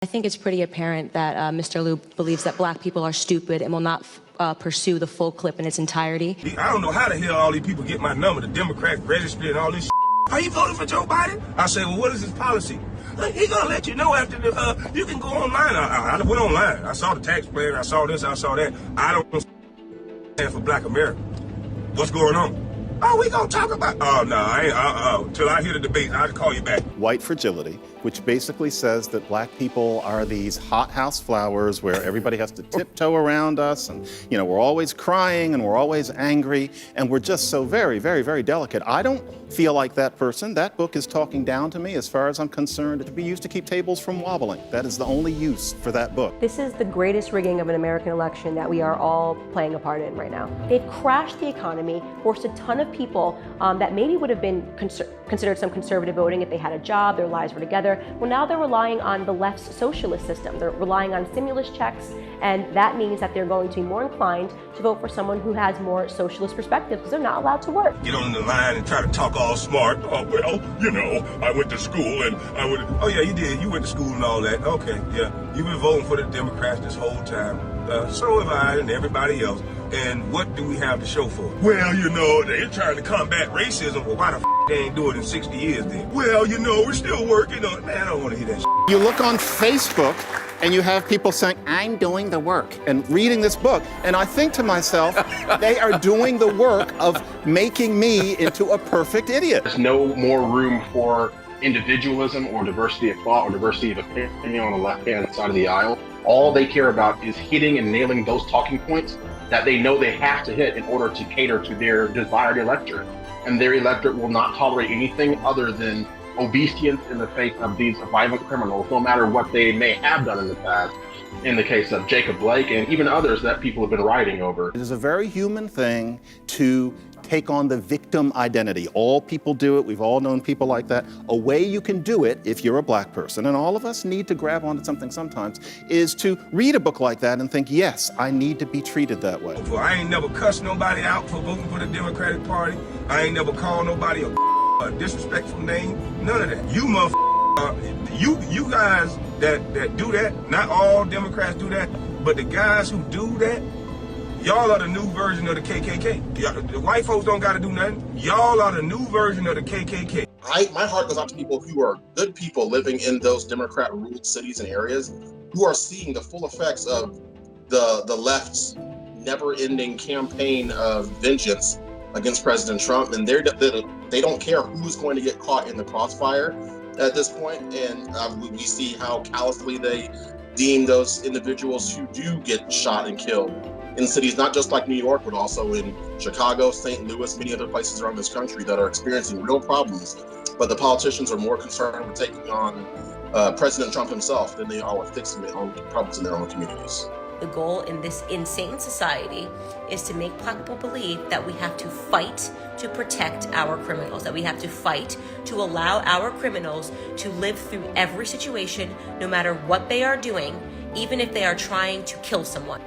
I think it's pretty apparent that Mr. Liu believes that black people are stupid and will not pursue the full clip in its entirety. I don't know how the hell all these people get my number, the Democrat registry and all this shit. Are you voting for Joe Biden? I say, well, what is his policy? He gonna let you know after the, you can go online. I went online. I saw the tax plan. I saw this. I saw that. I don't stand for black America. What's going on? Oh, we gonna talk about, oh, no, I ain't, till I hear the debate, I'll call you back. White fragility, which basically says that black people are these hothouse flowers where everybody has to tiptoe around us and, you know, we're always crying and we're always angry and we're just so very, very, very delicate. I don't feel like that person. That book is talking down to me as far as I'm concerned. It should be used to keep tables from wobbling. That is the only use for that book. This is the greatest rigging of an American election that we are all playing a part in right now. They've crashed the economy, forced a ton of people that maybe would have been considered some conservative voting if they had a job, their lives were together. Well, now they're relying on the left's socialist system. They're relying on stimulus checks, and that means that they're going to be more inclined to vote for someone who has more socialist perspective because they're not allowed to work. Get on the line and try to talk all smart. Oh, well, you know, I went to school and I would, oh yeah, you did. You went to school and all that. Okay, yeah. You've been voting for the Democrats this whole time. So have I and everybody else. And what do we have to show for it? Well, you know, they're trying to combat racism. Well, why the they ain't do it in 60 years then? Well, you know, we're still working on it. Man, I don't want to hear that shit. You look on Facebook and you have people saying, I'm doing the work, and reading this book. And I think to myself, they are doing the work of making me into a perfect idiot. There's no more room for individualism or diversity of thought or diversity of opinion on the left-hand side of the aisle. All they care about is hitting and nailing those talking points that they know they have to hit in order to cater to their desired electorate. And their electorate will not tolerate anything other than obeisance in the face of these violent criminals, no matter what they may have done in the past. In the case of Jacob Blake and even others that people have been writing over. It is a very human thing to take on the victim identity. All people do it. We've all known people like that. A way you can do it if you're a black person, and all of us need to grab onto something sometimes, is to read a book like that and think, yes, I need to be treated that way. I ain't never cussed nobody out for voting for the Democratic Party. I ain't never called nobody a disrespectful name. None of that. You you guys that do that, not all Democrats do that, but the guys who do that, y'all are the new version of the KKK. The white folks don't got to do nothing. Y'all are the new version of the KKK. My heart goes out to people who are good people living in those Democrat-ruled cities and areas who are seeing the full effects of the left's never-ending campaign of vengeance against President Trump, and they don't care who's going to get caught in the crossfire at this point, and we see how callously they deem those individuals who do get shot and killed in cities not just like New York, but also in Chicago, St. Louis, many other places around this country that are experiencing real problems. But the politicians are more concerned with taking on President Trump himself than they are with fixing their own problems in their own communities. The goal in this insane society is to make black people believe that we have to fight to protect our criminals, that we have to fight to allow our criminals to live through every situation, no matter what they are doing, even if they are trying to kill someone.